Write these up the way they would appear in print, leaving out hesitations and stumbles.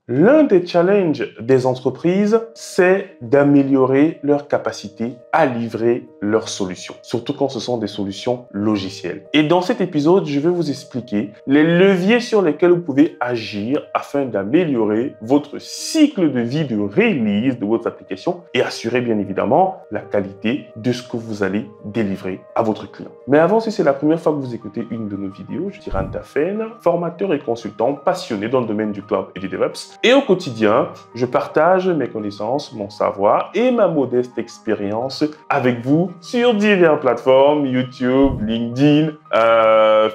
L'un des challenges des entreprises, c'est d'améliorer leur capacité à livrer leurs solutions, surtout quand ce sont des solutions logicielles. Et dans cet épisode, je vais vous expliquer les leviers sur lesquels vous pouvez agir afin d'améliorer votre cycle de vie de release de votre application et assurer bien évidemment la qualité de ce que vous allez délivrer à votre client. Mais avant, si c'est la première fois que vous écoutez une de nos vidéos, je suis Ran Tafen, formateur et consultant passionné dans le domaine du cloud et du DevOps. Et au quotidien, je partage mes connaissances, mon savoir et ma modeste expérience avec vous sur diverses plateformes, YouTube, LinkedIn,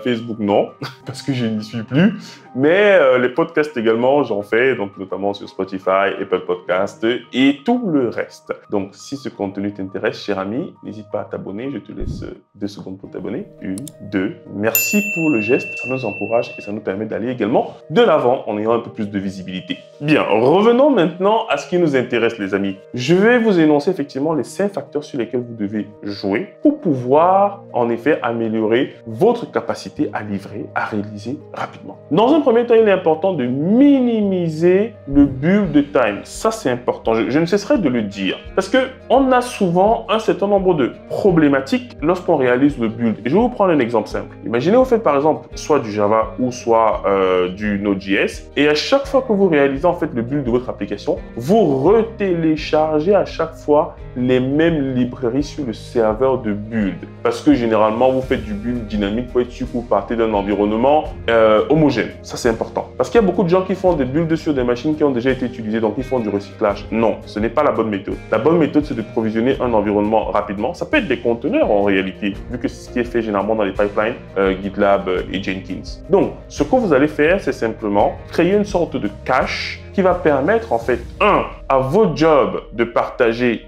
Facebook non, parce que je n'y suis plus. Mais les podcasts également, j'en fais, donc notamment sur Spotify, Apple Podcasts et tout le reste. Donc, si ce contenu t'intéresse, cher ami, n'hésite pas à t'abonner. Je te laisse 2 secondes pour t'abonner. 1, 2. Merci pour le geste. Ça nous encourage et ça nous permet d'aller également de l'avant en ayant un peu plus de visibilité. Bien, revenons maintenant à ce qui nous intéresse, les amis. Je vais vous énoncer effectivement les 5 facteurs sur lesquels vous devez jouer pour pouvoir, en effet, améliorer votre capacité à livrer, à réaliser rapidement. Dans un premier temps, il est important de minimiser le build time. Ça, c'est important. Je ne cesserai de le dire. Parce qu'on a souvent un certain nombre de problématiques lorsqu'on réalise le build. Et je vais vous prendre un exemple simple. Imaginez, vous faites par exemple soit du Java ou soit du Node.js. Et à chaque fois que vous réalisez en fait le build de votre application, vous retéléchargez à chaque fois les mêmes librairies sur le serveur de build. Parce que généralement, vous faites du build dynamique pour être sûr que vous partez d'un environnement homogène. Ça, c'est important. Parce qu'il y a beaucoup de gens qui font des builds sur des machines qui ont déjà été utilisées, donc ils font du recyclage. Non, ce n'est pas la bonne méthode. La bonne méthode, c'est de provisionner un environnement rapidement. Ça peut être des conteneurs en réalité, vu que c'est ce qui est fait généralement dans les pipelines GitLab et Jenkins. Donc, ce que vous allez faire, c'est simplement créer une sorte de cache qui va permettre en fait, à votre job de partager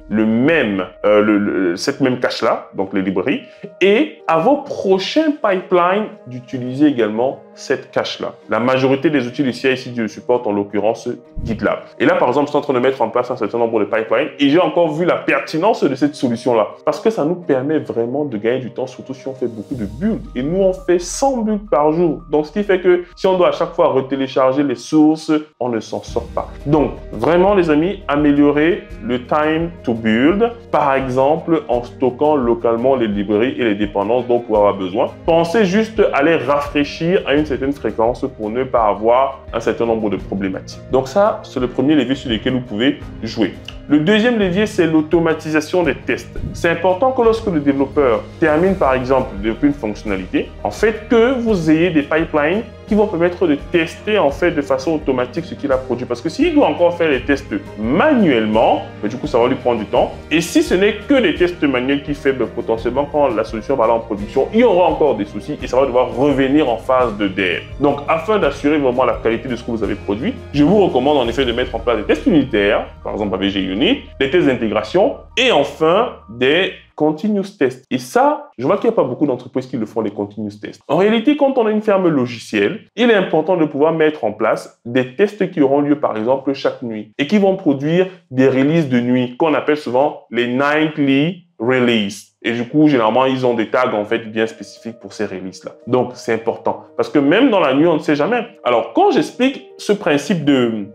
cette même cache-là, donc les librairies, et à vos prochains pipelines d'utiliser également cette cache-là. La majorité des outils de CI/CD supportent en l'occurrence GitLab. Et là, par exemple, je suis en train de mettre en place un certain nombre de pipelines et j'ai encore vu la pertinence de cette solution-là. Parce que ça nous permet vraiment de gagner du temps, surtout si on fait beaucoup de builds. Et nous, on fait 100 builds par jour. Donc, ce qui fait que si on doit à chaque fois retélécharger les sources, on ne s'en sort pas. Donc, vraiment, les amis, améliorer le time to build, par exemple, en stockant localement les librairies et les dépendances dont vous pouvez avoir besoin. Pensez juste à les rafraîchir à une certaine fréquence pour ne pas avoir un certain nombre de problématiques. Donc ça, c'est le premier levier sur lequel vous pouvez jouer. Le deuxième levier, c'est l'automatisation des tests. C'est important que lorsque le développeur termine, par exemple, de développer une fonctionnalité, en fait, que vous ayez des pipelines qui vont permettre de tester en fait de façon automatique ce qu'il a produit. Parce que s'il doit encore faire les tests manuellement, du coup, ça va lui prendre du temps. Et si ce n'est que des tests manuels qu'il fait, potentiellement, quand la solution va aller en production, il y aura encore des soucis et ça va devoir revenir en phase de dev. Donc, afin d'assurer vraiment la qualité de ce que vous avez produit, je vous recommande en effet de mettre en place des tests unitaires, par exemple avec JUnit, des tests d'intégration et enfin des continuous tests. Et ça, je vois qu'il n'y a pas beaucoup d'entreprises qui le font, les continuous tests. En réalité, quand on a une ferme logicielle, il est important de pouvoir mettre en place des tests qui auront lieu, par exemple, chaque nuit et qui vont produire des releases de nuit qu'on appelle souvent les nightly releases. Et du coup, généralement, ils ont des tags en fait bien spécifiques pour ces releases-là. Donc, c'est important. Parce que même dans la nuit, on ne sait jamais. Alors, quand j'explique ce principe de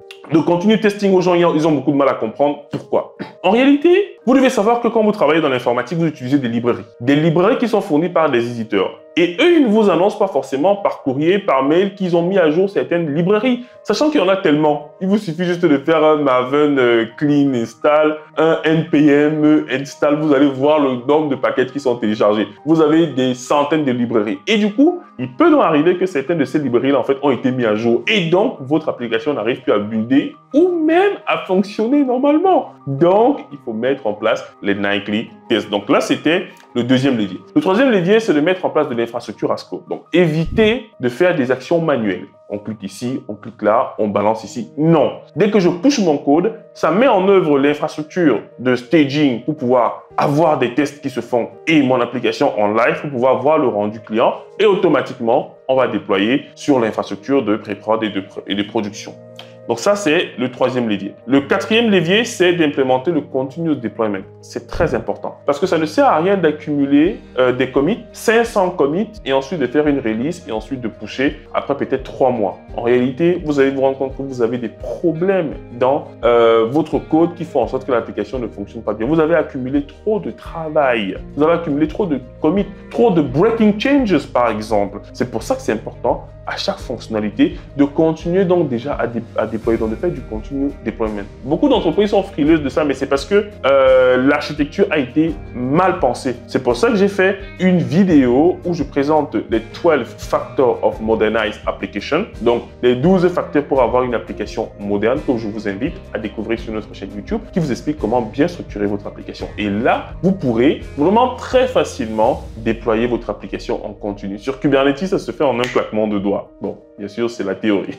continue testing aux gens, ils ont beaucoup de mal à comprendre pourquoi. En réalité, vous devez savoir que quand vous travaillez dans l'informatique, vous utilisez des librairies. Des librairies qui sont fournies par des éditeurs. Et eux, ils ne vous annoncent pas forcément par courrier, par mail, qu'ils ont mis à jour certaines librairies. Sachant qu'il y en a tellement. Il vous suffit juste de faire un Maven clean install, un npm install. Vous allez voir le nombre de paquets qui sont téléchargés. Vous avez des centaines de librairies. Et du coup, il peut donc arriver que certaines de ces librairies-là, en fait, ont été mises à jour. Et donc, votre application n'arrive plus à builder ou même à fonctionner normalement. Donc, il faut mettre en place les nightly tests. Donc là, c'était le deuxième levier. Le troisième levier, c'est de mettre en place de l'infrastructure as code. Donc, évitez de faire des actions manuelles. On clique ici, on clique là, on balance ici. Non. Dès que je push mon code, ça met en œuvre l'infrastructure de staging pour pouvoir avoir des tests qui se font et mon application en live pour pouvoir voir le rendu client et automatiquement, on va déployer sur l'infrastructure de pré-prod et de production. Donc ça, c'est le troisième levier. Le quatrième levier, c'est d'implémenter le continuous deployment. C'est très important parce que ça ne sert à rien d'accumuler des commits, 500 commits, et ensuite de faire une release et ensuite de pusher après peut-être 3 mois. En réalité, vous allez vous rendre compte que vous avez des problèmes dans votre code qui font en sorte que l'application ne fonctionne pas bien. Vous avez accumulé trop de travail. Vous avez accumulé trop de commits, trop de breaking changes, par exemple. C'est pour ça que c'est important à chaque fonctionnalité de continuer donc déjà à déployer, donc de faire du continue deployment. Beaucoup d'entreprises sont frileuses de ça, mais c'est parce que l'architecture a été mal pensée. C'est pour ça que j'ai fait une vidéo où je présente les 12 factors of modernized application, donc les 12 facteurs pour avoir une application moderne, que je vous invite à découvrir sur notre chaîne YouTube, qui vous explique comment bien structurer votre application. Et là, vous pourrez vraiment très facilement déployer votre application en continu. Sur Kubernetes, ça se fait en un claquement de doigts. Bon, bien sûr, c'est la théorie.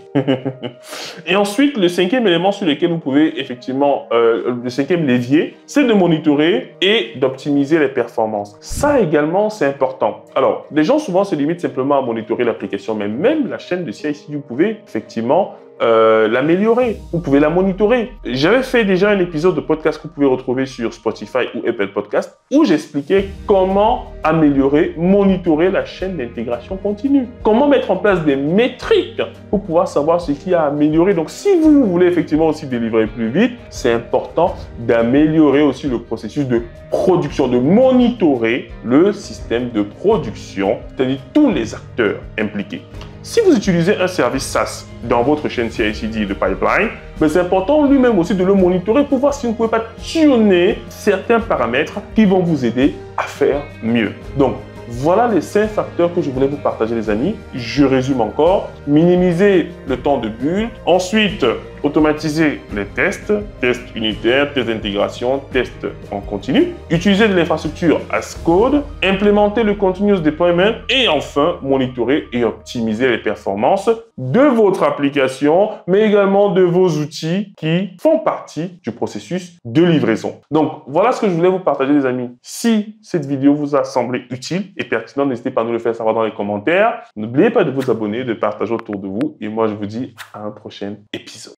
Et ensuite, le cinquième élément sur lequel vous pouvez effectivement, le cinquième levier, c'est de monitorer et d'optimiser les performances. Ça également, c'est important. Alors, les gens souvent se limitent simplement à monitorer l'application, mais même la chaîne de CI/CD, vous pouvez effectivement l'améliorer, vous pouvez la monitorer. J'avais fait déjà un épisode de podcast que vous pouvez retrouver sur Spotify ou Apple Podcast où j'expliquais comment améliorer, monitorer la chaîne d'intégration continue. Comment mettre en place des métriques pour pouvoir savoir ce qui a amélioré. Donc, si vous voulez effectivement aussi délivrer plus vite, c'est important d'améliorer aussi le processus de production, de monitorer le système de production, c'est-à-dire tous les acteurs impliqués. Si vous utilisez un service SaaS dans votre chaîne CI/CD de pipeline, c'est important lui-même aussi de le monitorer pour voir si vous ne pouvez pas tuner certains paramètres qui vont vous aider à faire mieux. Donc, voilà les 5 facteurs que je voulais vous partager, les amis. Je résume encore. Minimiser le temps de build. Ensuite, automatiser les tests unitaires, tests d'intégration, tests en continu. Utiliser de l'infrastructure as code. Implémenter le continuous deployment. Et enfin, monitorer et optimiser les performances de votre application, mais également de vos outils qui font partie du processus de livraison. Donc, voilà ce que je voulais vous partager, les amis. Si cette vidéo vous a semblé utile et pertinent, n'hésitez pas à nous le faire savoir dans les commentaires. N'oubliez pas de vous abonner, de partager autour de vous. Et moi, je vous dis à un prochain épisode.